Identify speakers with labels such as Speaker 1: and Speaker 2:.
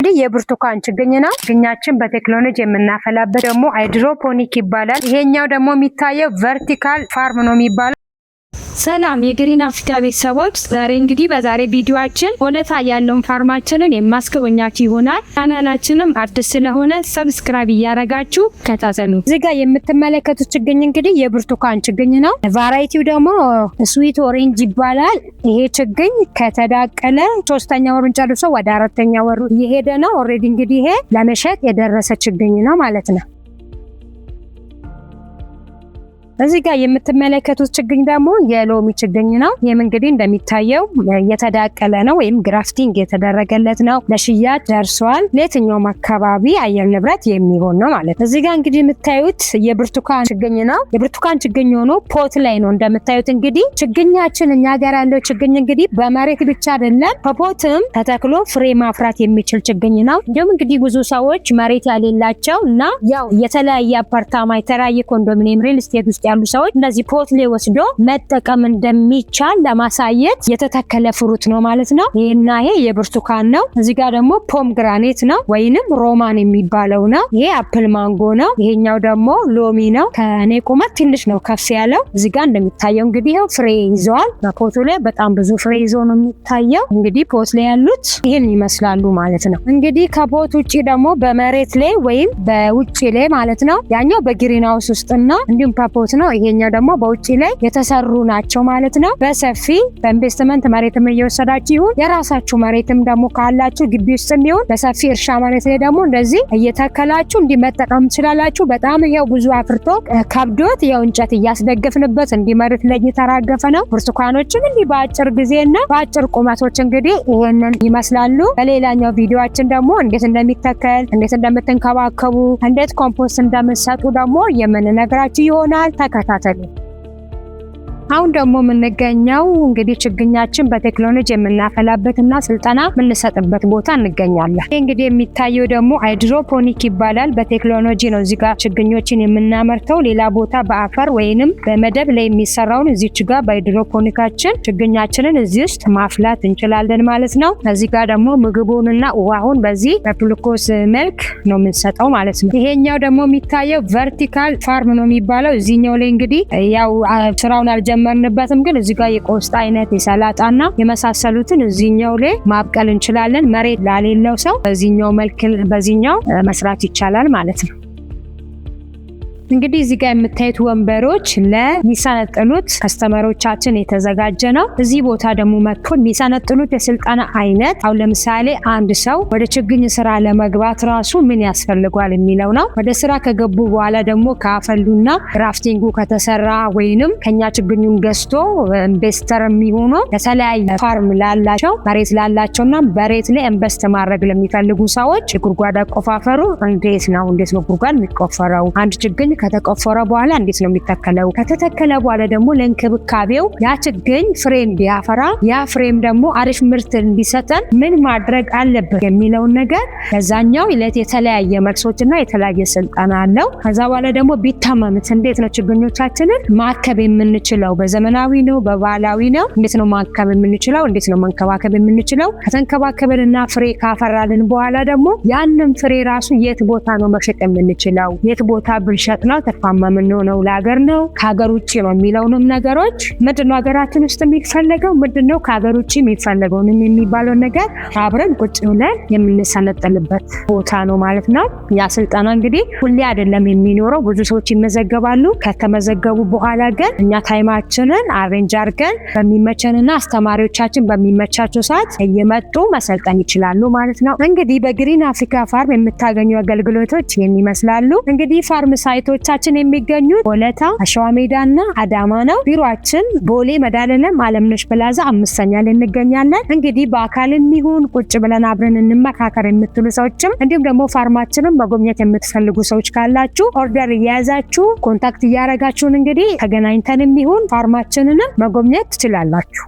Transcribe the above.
Speaker 1: እንግዲህ የብርቱካን ችግኝ ነው። ችግኛችን በቴክኖሎጂ የምናፈላበት ደግሞ ሃይድሮፖኒክ ይባላል። ይሄኛው ደግሞ የሚታየው ቨርቲካል ፋርም ነው የሚባለው።
Speaker 2: ሰላም የግሪን አፍሪካ ቤተሰቦች፣ ዛሬ እንግዲህ በዛሬ ቪዲዮአችን ወለታ ያለውን ፋርማችንን የማስጎበኛችሁ ይሆናል። ቻናላችንም አዲስ ስለሆነ ሰብስክራይብ እያደረጋችሁ ተከታተሉ።
Speaker 1: እዚህ ጋር የምትመለከቱት ችግኝ እንግዲህ የብርቱካን ችግኝ ነው። ቫራይቲው ደግሞ ስዊት ኦሬንጅ ይባላል። ይሄ ችግኝ ከተዳቀለ 3ኛ ወሩን ጨርሶ ወደ 4ኛ ወሩ እየሄደ ነው። ኦልሬዲ እንግዲህ ይሄ ለመሸጥ የደረሰ ችግኝ ነው ማለት ነው። እዚህ ጋር የምትመለከቱት ችግኝ ደግሞ የሎሚ ችግኝ ነው። ይህም እንግዲህ እንደሚታየው የተዳቀለ ነው ወይም ግራፍቲንግ የተደረገለት ነው። ለሽያጭ ደርሷል። ለየትኛውም አካባቢ አየር ንብረት የሚሆን ነው ማለት ነው። እዚህ ጋር እንግዲህ የምታዩት የብርቱካን ችግኝ ነው። የብርቱካን ችግኝ ሆኖ ፖት ላይ ነው እንደምታዩት። እንግዲህ ችግኛችን እኛ ጋር ያለው ችግኝ እንግዲህ በመሬት ብቻ አይደለም በፖትም ተተክሎ ፍሬ ማፍራት የሚችል ችግኝ ነው። እንዲሁም እንግዲህ ብዙ ሰዎች መሬት ያሌላቸው እና ያው የተለያየ አፓርታማ የተለያየ ኮንዶሚኒየም ሪል ስቴት ውስጥ ያሉ ሰዎች እንደዚህ ፖት ላይ ወስዶ መጠቀም እንደሚቻል ለማሳየት የተተከለ ፍሩት ነው ማለት ነው። ይሄና ይሄ የብርቱካን ነው። እዚህ ጋር ደግሞ ፖምግራኔት ነው ወይንም ሮማን የሚባለው ነው። ይሄ አፕል ማንጎ ነው። ይሄኛው ደግሞ ሎሚ ነው። ከኔ ቁመት ትንሽ ነው ከፍ ያለው። እዚህ ጋር እንደሚታየው እንግዲህ ይሄው ፍሬ ይዘዋል። በፖቱ ላይ በጣም ብዙ ፍሬ ይዞ ነው የሚታየው። እንግዲህ ፖት ላይ ያሉት ይሄን ይመስላሉ ማለት ነው። እንግዲህ ከፖት ውጪ ደግሞ በመሬት ላይ ወይም በውጪ ላይ ማለት ነው። ያኛው በግሪን ሃውስ ውስጥና እንዲሁም ፖት ነው። ይሄኛው ደግሞ በውጪ ላይ የተሰሩ ናቸው ማለት ነው። በሰፊ በኢንቨስትመንት መሬትም እየወሰዳችሁ ይሁን የራሳችሁ መሬትም ደግሞ ካላችሁ ግቢ ውስጥም ይሁን በሰፊ እርሻ መሬት ላይ ደግሞ እንደዚህ እየተከላችሁ እንዲመጠቀም ትችላላችሁ። በጣም ይሄው ብዙ አፍርቶ ከብዶት ይሄው እንጨት እያስደገፍንበት እንዲመርት ላይ እየተራገፈ ነው። ብርቱካኖችን እንዲህ በአጭር ጊዜና በአጭር ቁመቶች እንግዲህ ይሄንን ይመስላሉ። በሌላኛው ቪዲዮአችን ደግሞ እንዴት እንደሚተከል እንዴት እንደምትንከባከቡ እንዴት ኮምፖስት እንደምትሰጡ ደግሞ የምንነግራችሁ ይሆናል። ተከታተሉ። አሁን ደግሞ የምንገኘው እንግዲህ ችግኛችን በቴክኖሎጂ የምናፈላበትና ስልጠና የምንሰጥበት ቦታ እንገኛለን። ይህ እንግዲህ የሚታየው ደግሞ ሃይድሮፖኒክ ይባላል። በቴክኖሎጂ ነው እዚህ ጋር ችግኞችን የምናመርተው። ሌላ ቦታ በአፈር ወይንም በመደብ ላይ የሚሰራውን እዚች ጋር በሃይድሮፖኒካችን ችግኛችንን እዚህ ውስጥ ማፍላት እንችላለን ማለት ነው። እዚህ ጋር ደግሞ ምግቡንና ውሃውን በዚህ በግሉኮስ መልክ ነው የምንሰጠው ማለት ነው። ይሄኛው ደግሞ የሚታየው ቨርቲካል ፋርም ነው የሚባለው። እዚህኛው ላይ እንግዲህ ያው ስራውን አልጀመርንበትም፣ ግን እዚህ ጋር የቆስጣ አይነት የሰላጣና የመሳሰሉትን እዚህኛው ላይ ማብቀል እንችላለን። መሬት ላሌለው ሰው በዚህኛው መልክ በዚህኛው መስራት ይቻላል ማለት ነው። እንግዲህ እዚህ ጋር የምታዩት ወንበሮች ለሚሰነጥኑት ከስተመሮቻችን የተዘጋጀ ነው። እዚህ ቦታ ደግሞ መጥቶ የሚሰነጥኑት የስልጠና አይነት አሁን ለምሳሌ አንድ ሰው ወደ ችግኝ ስራ ለመግባት ራሱ ምን ያስፈልጓል የሚለው ነው። ወደ ስራ ከገቡ በኋላ ደግሞ ካፈሉና ግራፍቲንጉ ከተሰራ ወይንም ከኛ ችግኙን ገዝቶ ኢንቨስተር የሚሆኑ የተለያየ ፋርም ላላቸው መሬት ላላቸውና በሬት ላይ ኢንቨስት ማድረግ ለሚፈልጉ ሰዎች የጉድጓድ አቆፋፈሩ እንዴት ነው ጉድጓድ የሚቆፈረው? አንድ ችግኝ ከተቆፈረ በኋላ እንዴት ነው የሚተከለው? ከተተከለ በኋላ ደግሞ ለእንክብካቤው ያ ችግኝ ፍሬ እንዲያፈራ ያ ፍሬም ደግሞ አሪፍ ምርት እንዲሰጠን ምን ማድረግ አለበት የሚለውን ነገር ከዛኛው ይለት የተለያየ መልሶችና የተለያየ ስልጠና አለው። ከዛ በኋላ ደግሞ ቢታመምት እንዴት ነው ችግኞቻችንን ማከብ የምንችለው? በዘመናዊ ነው በባህላዊ ነው? እንዴት ነው ማከብ የምንችለው? እንዴት ነው መንከባከብ የምንችለው? ከተንከባከብንና ፍሬ ካፈራልን በኋላ ደግሞ ያንን ፍሬ ራሱ የት ቦታ ነው መሸጥ የምንችለው? የት ቦታ ብንሸጥ ነው ተርፋማ የምንሆነው? ለሀገር ነው ከሀገር ውጭ ነው የሚለውንም ነገሮች ምንድነው ሀገራችን ውስጥ የሚፈለገው ምንድነው ከሀገር ውጭ የሚፈለገው የሚባለው ነገር አብረን ቁጭ ብለን የምንሰነጠልበት ቦታ ነው ማለት ነው። ያ ስልጠና እንግዲህ ሁሌ አይደለም የሚኖረው፣ ብዙ ሰዎች ይመዘገባሉ። ከተመዘገቡ በኋላ ግን እኛ ታይማችንን አሬንጅ አድርገን በሚመቸንና አስተማሪዎቻችን በሚመቻቸው ሰዓት እየመጡ መሰልጠን ይችላሉ ማለት ነው። እንግዲህ በግሪን አፍሪካ ፋርም የምታገኙ አገልግሎቶች ይመስላሉ። እንግዲህ ፋርም ሳይቶቻችን የሚገኙት ወለታ፣ አሸዋ ሜዳና አዳማ ነው። ቢሮአችን ቦሌ መድኃኔዓለም አለምነሽ ፕላዛ 5ኛ ላይ እንገኛለን። እንግዲህ በአካልም ይሁን ቁጭ ብለን አብረን እንመካከር የምትሉ ሰዎችም እንዲሁም ደግሞ ፋርማችንን መጎብኘት የምትፈልጉ ሰዎች ካላችሁ ኦርደር እያያዛችሁ ኮንታክት እያደረጋችሁን እንግዲህ ተገናኝተንም ይሁን ፋርማችንንም መጎብኘት ትችላላችሁ።